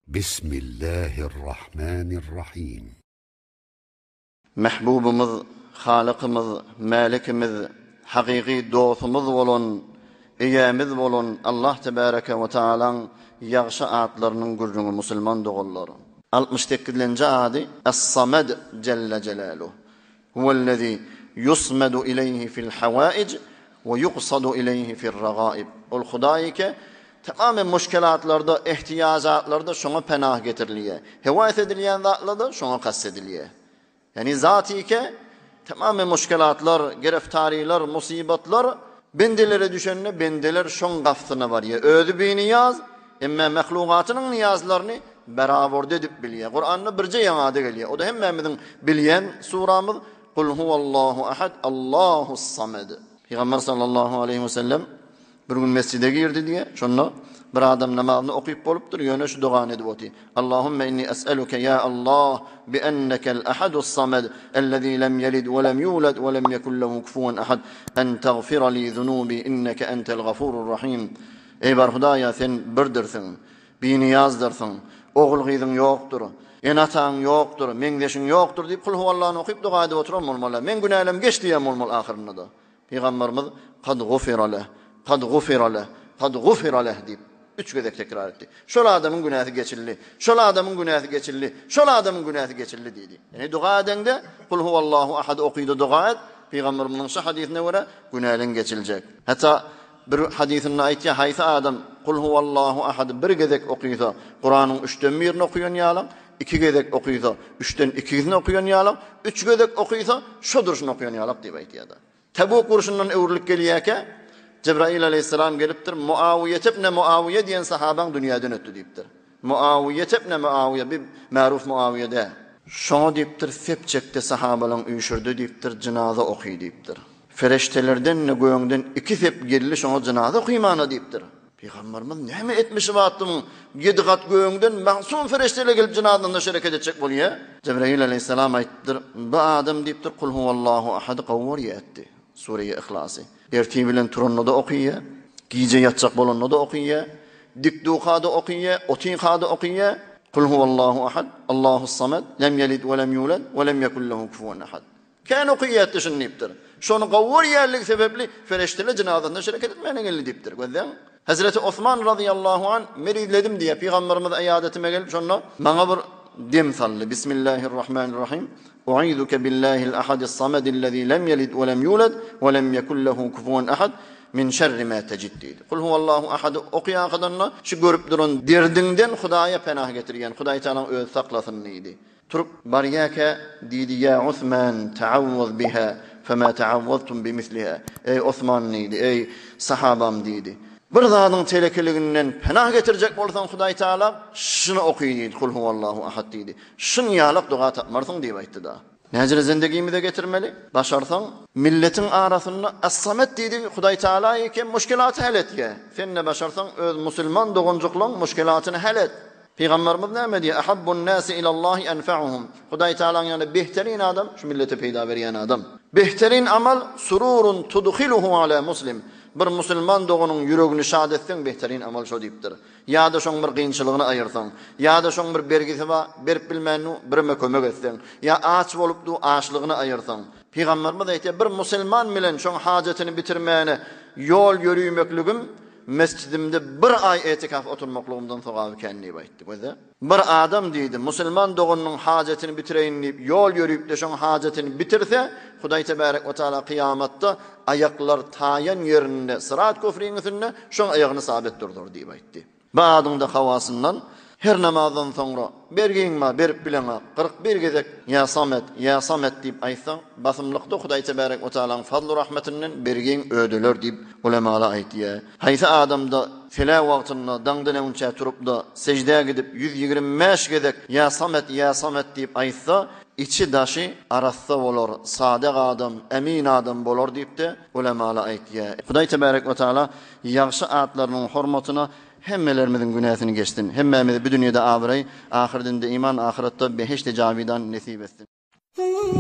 Bismillahirrahmanirrahim. Mehbubumuz, Halıkımız, Malikimiz, hakiki dostumuz bolun, eyemiz bolun Allah Tebareke ve Teala'nın yağşı adlarının gurrunu Müslüman doğulları. 68. adi Es-Samed Celle Celaluhu. Huvellezî yusmedu ileyhi fil havaic ve yuqsadu ileyhi fil ragaib. Ol Hudayi ki tamamen müşkilatlarda, ihtiyacatlarda şuna penah getiriliye. Hevayet ediliyen zatlarda şuna kastediliye. Yani zati ki tamamen müşkilatlar, gereftariler, musibetler bendelere düşenine bendeler şun gaftına var ya. Ödü bir niyaz, emme mehlukatının niyazlarını beraber edip biliyor. Kur'an'da birce yanadı geliyor. O da hemmemizin bilen suramız Kul huvallahu ahad, Allahus samed. Peygamber sallallahu aleyhi ve sellem bir gün mescide girdi diye. Şunu bir adam namazını okuyup bolupdur. Yöne şu duan edip oti. Allahümme inni es'eluke ya Allah bi ennekel ahadus samed ellezî lem yelid ve lem yulad ve lem yekun lehu kufuven ahad en tagfira li zunubi inneke entel gafurur rahim. Ey bar Hudaya sen birdirsin. Bir niyazdırsın. Oğul gıydın yoktur. Enatan yoktur. Mengdeşin yoktur deyip kul huvallahını okuyup dua edip oturan olmalı. Men günahlarım geçti diyem olmalı ahirinde da. Peygamberimiz kad gufira leh. Kad gufira leh. Kad gufira leh deyip 3 kez tekrar etti. Şol adamın günahı geçildi. Şol adamın günahı geçildi. Şol adamın günahı geçildi dedi. Yani dua edende kul huvallahu ahad okuydu dua et. Peygamberimizin şu hadisine göre günahın geçilecek. Hatta bir hadisinde ayet ya haysa adam kul huvallahu ahad bir gezek okuysa Kur'an'ın 3'ten 1'ini okuyan yalan, 2 gezek okuysa 3'ten 2'sini okuyan yalan, 3 gezek okuysa şu duruşunu okuyan yalan diye ayet ya da. Tebuk kurşundan evrilik geliyeke Cebrail aleyhisselam geliptir. Muaviye ibn Muaviye diyen sahaban dünyadan öttü deyiptir. Muaviye ibn Muaviye bir maruf Muaviye de. Şunu deyiptir. Sepçekte sahabalan uyuşurdu deyiptir. Cenaze okuy deyiptir. Fereştelerden ne göğünden 2 sep gelili şunu cenaze okuymana deyiptir. Peygamberimiz ne mi etmişi vattım? 7 kat göğünden mahsum fereşteyle gelip cenazında şereket edecek boluyor. Cebrail aleyhisselam ayttir. Bu adam deyiptir. Kul huvallahu ahad kavvar yetti. Sure-i İhlas-ı. Ertibilen turunnu da okuyya, giyce yatacak bolunnu da okuyya, dikduha da okuyya, otinha da okuyya. Kul huvallahu ahad, Allahus samed, lem yelid ve lem yulad ve lem yekun lehu kufuven ahad. Kan okuyya düşünüptir. Şonu gavur yerlik sebepli fereşteler cenazasında şirket etmeyene geldi deyiptir. Gözden Hazreti Osman radıyallahu an meridledim diye Peygamberimiz iyadetime gelip şonu bana bir dem sallı. Bismillahirrahmanirrahim. U'iduke billahil ahadis samedillezî lem yelid ve lem yulad ve lem yekun lehu kufuven ahad min şerri ma teciddid. Kul huvallahu ahad okuyan kadarına şu görüp durun derdinden Hudaya penah getirgen. Huday Teala öz saklasın neydi? Turup bariyake dedi ya Osman taavvuz biha fema taavvuztum bimisliha. Ey Osman neydi? Ey sahabam dedi. Bir zatın telekeliğinden penah getirecek bolsan Huday Teala şunu okuyun kul huvallahu ahad dedi. Şun yalak dua tapmarsın diye aytdı da. Necre zindagimi de getirmeli. Başarsan milletin arasında as-samet dedi Huday Teala iken müşkilatı hal et ya. Sen ne başarsan öz Müslüman doğuncukluğun müşkilatını hal et. Peygamberimiz ne diyor? Ahabbun nasi ilallahi enfa'uhum. Huday Teala'nın yani behterin adam şu millete peyda veren adam. Behterin amal sururun tudkhiluhu ala muslim. Bir Müslüman doğunun yüreğini şad etsen behterin amal şu deyiptir. Ya da şoň bir kıyınçılığını ayırsan, ya da şoň bir bergisi va berip bilmänni birime kömek etsen, ya aç bolupdy açlığını ayırsan. Peygamberimiz aýtdy, bir Müslüman bilen şoň hajatini bitirmäne yol yürüýmekligim mescidimde bir ay etikaf oturmaklığımdan sowap ekenini aýtdy. Bir adam diýdi, Müslüman doğunun hajatini bitireýin diýip yol yürüýüp de şoň hajatini bitirse, Hudaý tebarek ve taala kıyamatda ayaklar tayan yerinde sırat köprüğünün üstünde şoň ayagyny sabit durdur diýip aýtdy. Baadın da havasından her namazdan sonra berginma berip bilene 41 gezek ya samet deyip aytsan basımlıkta Hudaý tebarek ve taala'nın fazl rahmetinden bergin ödüler deyip ulemalar aýtdy. Haýsy adamda fela wagtynda dangdan önçe turup da secdeye gidip 125 gezek ya samet deyip aytsa içi daşı arassa bolar, sadık adam, emin adam bolar deyip de ulemalar aýtdy. Hudaý tebarek ve taala ýagşy atlarynyň hormatyna hemmelerimizin günahını geçtin. Hemmemizi bu dünyada abiray, ahirinde iman, ahirette beheşt cavidan nasip etsin.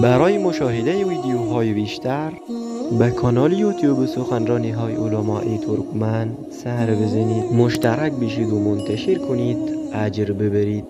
برای مشاهده ویدیوهای بیشتر به کانال یوتیوب سخنرانی های علمای ترکمن سر بزنید، مشترک بشید و منتشر کنید. اجر ببرید.